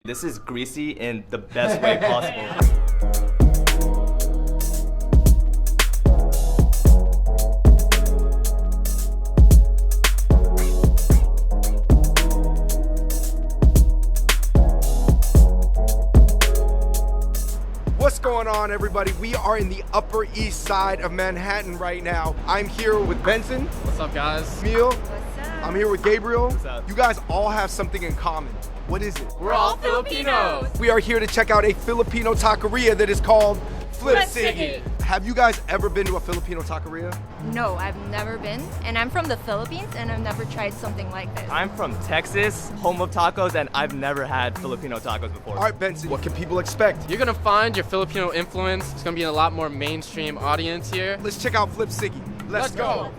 This is greasy in the best way possible. What's going on, everybody? We are in the Upper East Side of Manhattan right now. I'm here with Benson. What's up, guys? Camille. What's up? I'm here with Gabriel. What's up? You guys all have something in common. What is it? We're all Filipinos. We are here to check out a Filipino taqueria that is called Flip Flip SIGI. SIGI. Have you guys ever been to a Filipino taqueria? No, I've never been, and I'm from the Philippines, and I've never tried something like this. I'm from Texas, home of tacos, and I've never had Filipino tacos before. All right, Benson, what can people expect? You're gonna find your Filipino influence. It's gonna be a lot more mainstream audience here. Let's check out Flip SIGI. Let's go.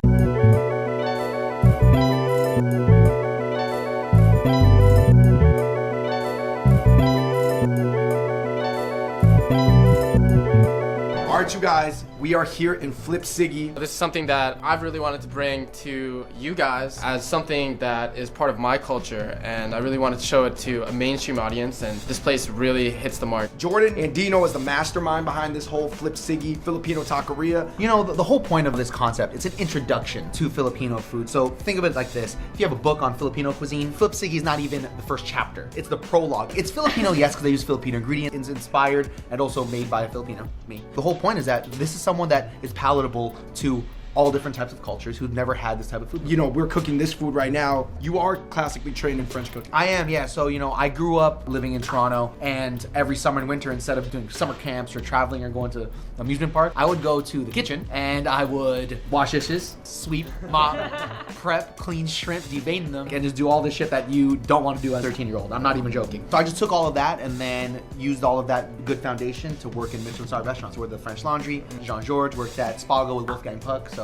All right, you guys, we are here in Flip SIGI. This is something that I've really wanted to bring to you guys as something that is part of my culture, and I really wanted to show it to a mainstream audience, and this place really hits the mark. Jordan Andino is the mastermind behind this whole Flip SIGI Filipino taqueria. You know, the whole point of this concept, it's an introduction to Filipino food. So think of it like this. If you have a book on Filipino cuisine, Flip SIGI is not even the first chapter. It's the prologue. It's Filipino, yes, because they use Filipino ingredients. It's inspired and also made by a Filipino, me. The whole point is that this is someone that is palatable to all different types of cultures who've never had this type of food. You know, we're cooking this food right now. You are classically trained in French cooking. I am, yeah. So, you know, I grew up living in Toronto, and every summer and winter, instead of doing summer camps or traveling or going to amusement park, I would go to the kitchen and I would wash dishes, sweep, mop, prep, clean shrimp, devein them, and just do all the shit that you don't want to do as a 13-year-old. I'm not even joking. So I just took all of that and then used all of that good foundation to work in Michelin-star restaurants. Worked at French Laundry, Jean-Georges, worked at Spago with Wolfgang Puck, so.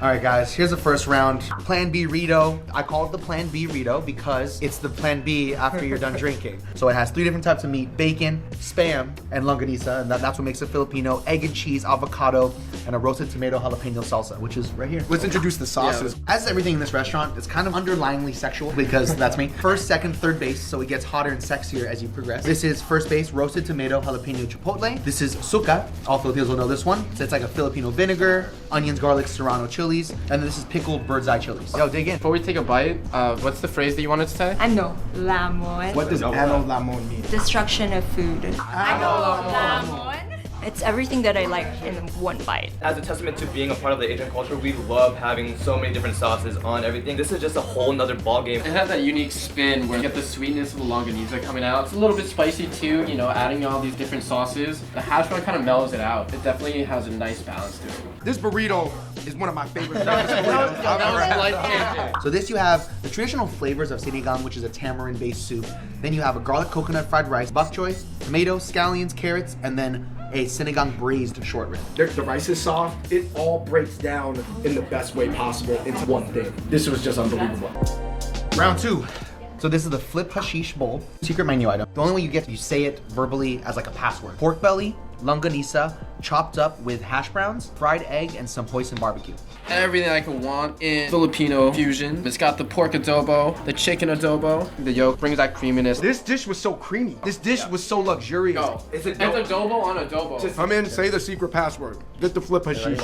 All right, guys, here's the first round. Plan B Rito. I call it the Plan B Rito because it's the Plan B after you're done drinking. So it has 3 different types of meat: bacon, spam, and longanisa, and that's what makes it Filipino. Egg and cheese, avocado, and a roasted tomato jalapeno salsa, which is right here. Let's introduce the sauces. As everything in this restaurant, it's kind of underlyingly sexual because that's me. First, second, third base, so it gets hotter and sexier as you progress. This is first base, roasted tomato, jalapeno chipotle. This is suka. All Filipinos will know this one. So it's like a Filipino vinegar, onions, garlic, serrano chilies, and then this is pickled bird's eye chilies. Yo, dig in. Before we take a bite, what's the phrase that you wanted to say? Ano lamon. What does ano lamon mean? Destruction of food. Ano lamon. It's everything that I like in one bite. As a testament to being a part of the Asian culture, we love having so many different sauces on everything. This is just a whole nother ballgame. It has that unique spin where you get the sweetness of the longanisa coming out. It's a little bit spicy too, you know, adding all these different sauces. The hash brown kind of mellows it out. It definitely has a nice balance to it. This burrito is one of my favorite breakfast burritos I've ever had. Life-changing. So this you have the traditional flavors of sinigang, which is a tamarind-based soup. Then you have a garlic coconut fried rice, bok choy, tomatoes, scallions, carrots, and then a sinigang braised short rib. The rice is soft. It all breaks down in the best way possible into one thing. This was just unbelievable. Round 2. So this is the flip hashish bowl. Secret menu item. The only way you get, you say it verbally as like a password. Pork belly, longanisa, chopped up with hash browns, fried egg, and some hoisin barbecue. Everything I could want in Filipino fusion. It's got the pork adobo, the chicken adobo. The yolk brings that creaminess. This dish was so creamy. This dish was so luxurious. Go. It's adobo on adobo. Come in, say the secret password. Get the flip hashish.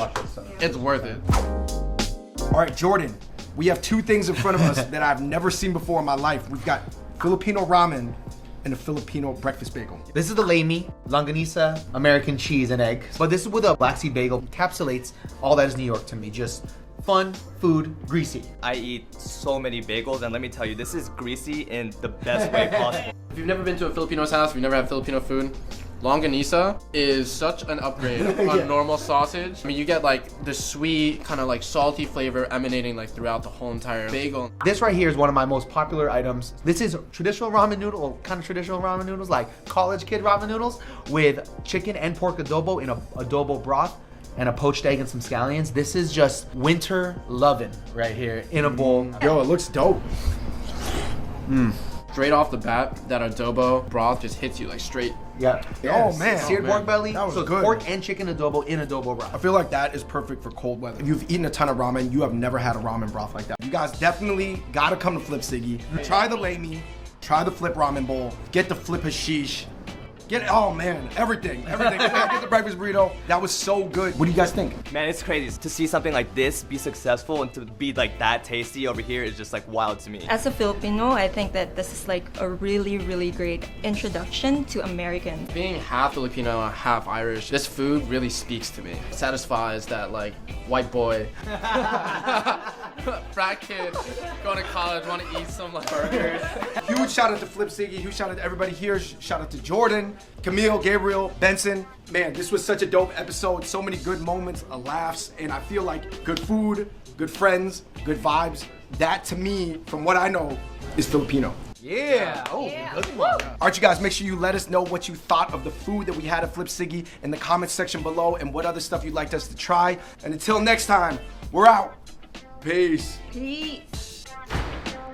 It's worth it. All right, Jordan, we have 2 things in front of us that I've never seen before in my life. We've got Filipino ramen and a Filipino breakfast bagel. This is the lame, longanisa, American cheese, and egg. But this is with a black seed bagel. Encapsulates all that is New York to me. Just fun, food, greasy. I eat so many bagels, and let me tell you, this is greasy in the best way possible. If you've never been to a Filipino's house, if you've never had Filipino food, longanisa is such an upgrade on normal sausage. I mean, you get like the sweet, kind of like salty flavor emanating like throughout the whole entire bagel. This right here is one of my most popular items. This is traditional ramen noodle, or kind of traditional ramen noodles, like college kid ramen noodles with chicken and pork adobo in a adobo broth and a poached egg and some scallions. This is just winter lovin' right here in a bowl. Yo, it looks dope. Straight off the bat, that adobo broth just hits you like straight. Yeah. Oh, man. Seared pork belly. That was so good. Pork and chicken adobo in adobo broth. I feel like that is perfect for cold weather. If you've eaten a ton of ramen, you have never had a ramen broth like that. You guys definitely gotta come to Flip SIGI. Try the lame, Try the flip ramen bowl. Get the flip hashish. Oh man, everything. Get the breakfast burrito. That was so good. What do you guys think? Man, it's crazy to see something like this be successful and to be like that tasty over here is just like wild to me. As a Filipino, I think that this is like a really, really great introduction to Americans. Being half Filipino, half Irish, this food really speaks to me. It satisfies that like white boy, frat kid, going to college, want to eat some like burgers. Huge shout out to Flip SIGI. Huge shout out to everybody here. Shout out to Jordan, Camille, Gabriel, Benson. Man, this was such a dope episode. So many good moments, laughs, and I feel like good food, good friends, good vibes. That to me, from what I know, is Filipino. Yeah. Oh, good one. All right, you guys, make sure you let us know what you thought of the food that we had at Flip SIGI in the comments section below and what other stuff you'd like us to try. And until next time, we're out. Peace. Peace!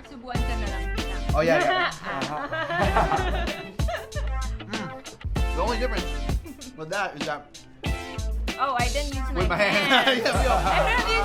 Subuan ka na lang. Oh, yeah. The only difference with that is that Oh, I didn't use my with my hand. I should have used